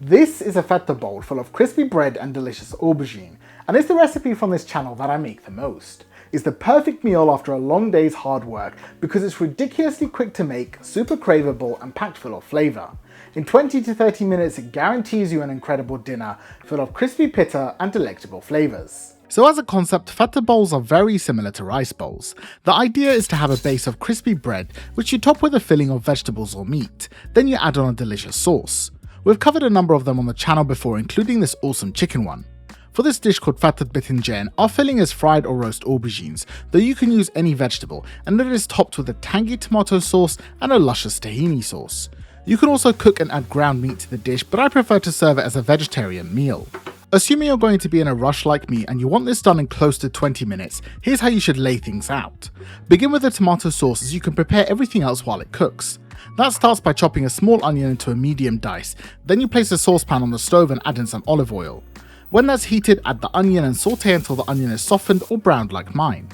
This is a Fatteh bowl full of crispy bread and delicious aubergine, and it's the recipe from this channel that I make the most. It's the perfect meal after a long day's hard work because it's ridiculously quick to make, super craveable and packed full of flavour. In 20 to 30 minutes it guarantees you an incredible dinner full of crispy pitta and delectable flavours. So as a concept, Fatteh bowls are very similar to rice bowls. The idea is to have a base of crispy bread which you top with a filling of vegetables or meat, then you add on a delicious sauce. We've covered a number of them on the channel before, including this awesome chicken one. For this dish called Fatteh Bowls, our filling is fried or roast aubergines, though you can use any vegetable, and it is topped with a tangy tomato sauce and a luscious tahini sauce. You can also cook and add ground meat to the dish, but I prefer to serve it as a vegetarian meal. Assuming you're going to be in a rush like me and you want this done in close to 20 minutes, here's how you should lay things out. Begin with the tomato sauce as you can prepare everything else while it cooks. That starts by chopping a small onion into a medium dice, then you place a saucepan on the stove and add in some olive oil. When that's heated, add the onion and saute until the onion is softened or browned like mine.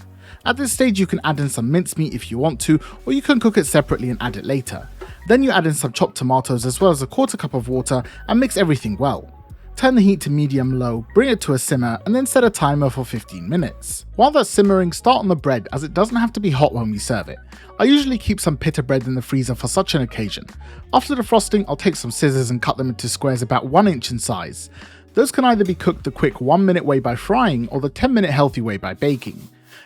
At this stage you can add in some mincemeat if you want to, or you can cook it separately and add it later. Then you add in some chopped tomatoes as well as a quarter cup of water and mix everything well. Turn the heat to medium-low, bring it to a simmer, and then set a timer for 15 minutes. While that's simmering, start on the bread as it doesn't have to be hot when we serve it. I usually keep some Pitta bread in the freezer for such an occasion. After the frosting, I'll take some scissors and cut them into squares about 1 inch in size. Those can either be cooked the quick 1-minute way by frying or the 10-minute healthy way by baking.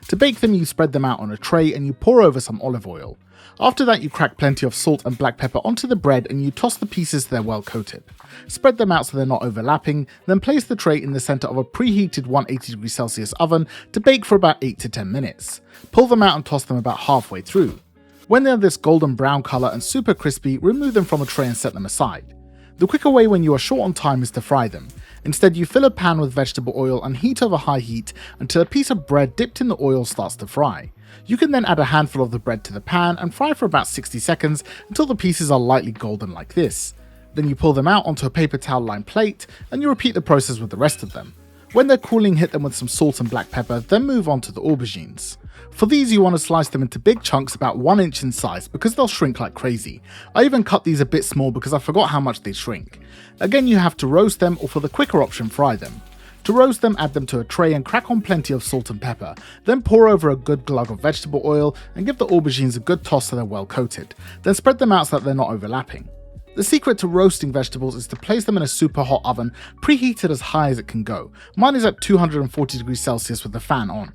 To bake them, you spread them out on a tray and you pour over some olive oil. After that, you crack plenty of salt and black pepper onto the bread and you toss the pieces so they're well coated. Spread them out so they're not overlapping, then place the tray in the center of a preheated 180°C oven to bake for about 8 to 10 minutes. Pull them out and toss them about halfway through. When they're this golden brown color and super crispy, remove them from a tray and set them aside. The quicker way when you are short on time is to fry them. Instead, you fill a pan with vegetable oil and heat over high heat until a piece of bread dipped in the oil starts to fry. You can then add a handful of the bread to the pan and fry for about 60 seconds until the pieces are lightly golden like this. Then you pull them out onto a paper towel lined plate and you repeat the process with the rest of them. When they're cooling, hit them with some salt and black pepper, then move on to the aubergines. For these you want to slice them into big chunks about 1 inch in size because they'll shrink like crazy. I even cut these a bit small because I forgot how much they shrink. Again, you have to roast them, or for the quicker option, fry them. To roast them, add them to a tray and crack on plenty of salt and pepper, then pour over a good glug of vegetable oil and give the aubergines a good toss so they're well coated. Then spread them out so that they're not overlapping. The secret to roasting vegetables is to place them in a super hot oven, preheated as high as it can go. Mine is at 240°C with the fan on.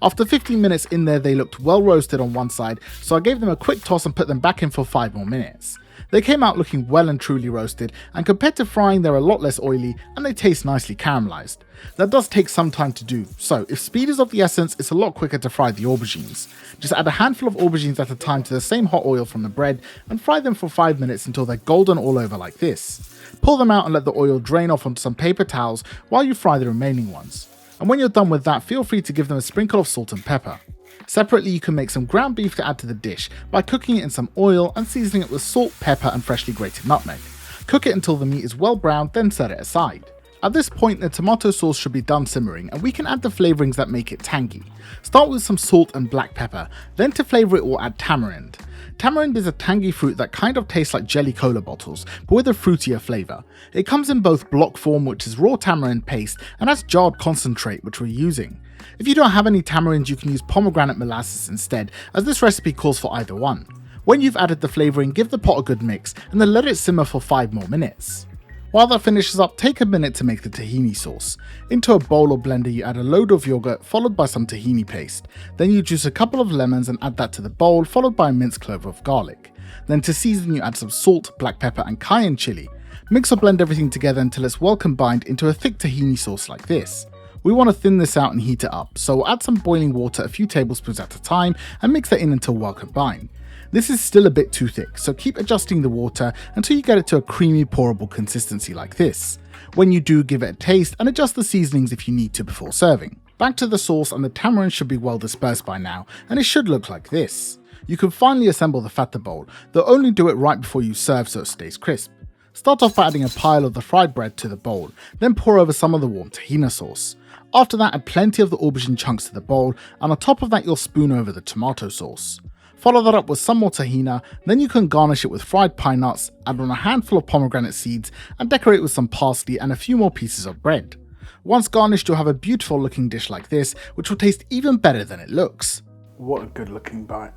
After 15 minutes in there, they looked well roasted on one side, so I gave them a quick toss and put them back in for 5 more minutes. They came out looking well and truly roasted, and compared to frying they're a lot less oily and they taste nicely caramelized. That does take some time to do, so if speed is of the essence, it's a lot quicker to fry the aubergines. Just add a handful of aubergines at a time to the same hot oil from the bread and fry them for 5 minutes until they're golden all over like this. Pull them out and let the oil drain off onto some paper towels while you fry the remaining ones. And when you're done with that, feel free to give them a sprinkle of salt and pepper. Separately, you can make some ground beef to add to the dish by cooking it in some oil and seasoning it with salt, pepper and freshly grated nutmeg. Cook it until the meat is well browned, then set it aside. At this point, the tomato sauce should be done simmering and we can add the flavourings that make it tangy. Start with some salt and black pepper, then to flavour it we'll add tamarind. Tamarind is a tangy fruit that kind of tastes like jelly cola bottles, but with a fruitier flavour. It comes in both block form, which is raw tamarind paste, and as jarred concentrate, which we're using. If you don't have any tamarind, you can use pomegranate molasses instead, as this recipe calls for either one. When you've added the flavouring, give the pot a good mix, and then let it simmer for 5 more minutes. While that finishes up, take a minute to make the tahini sauce. Into a bowl or blender you add a load of yogurt followed by some tahini paste. Then you juice a couple of lemons and add that to the bowl, followed by a minced clove of garlic. Then to season you add some salt, black pepper and cayenne chili. Mix or blend everything together until it's well combined into a thick tahini sauce like this. We want to thin this out and heat it up, so we'll add some boiling water a few tablespoons at a time and mix that in until well combined. This is still a bit too thick, so keep adjusting the water until you get it to a creamy pourable consistency like this. When you do, give it a taste and adjust the seasonings if you need to before serving. Back to the sauce, and the tamarind should be well dispersed by now, and it should look like this. You can finally assemble the Fatteh bowl, though only do it right before you serve so it stays crisp. Start off by adding a pile of the fried bread to the bowl, then pour over some of the warm Tahina sauce. After that, add plenty of the aubergine chunks to the bowl, and on top of that you'll spoon over the tomato sauce. Follow that up with some more tahina, then you can garnish it with fried pine nuts, add on a handful of pomegranate seeds, and decorate with some parsley and a few more pieces of bread. Once garnished, you'll have a beautiful looking dish like this, which will taste even better than it looks. What a good looking bite.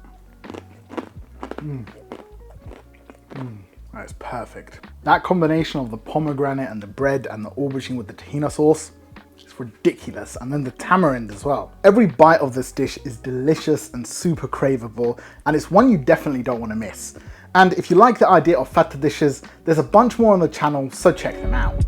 That's perfect. That combination of the pomegranate and the bread and the aubergine with the tahina sauce, it's ridiculous. And then the tamarind as well. Every bite of this dish is delicious and super craveable, and it's one you definitely don't want to miss. And if you like the idea of fatteh dishes, there's a bunch more on the channel, so check them out.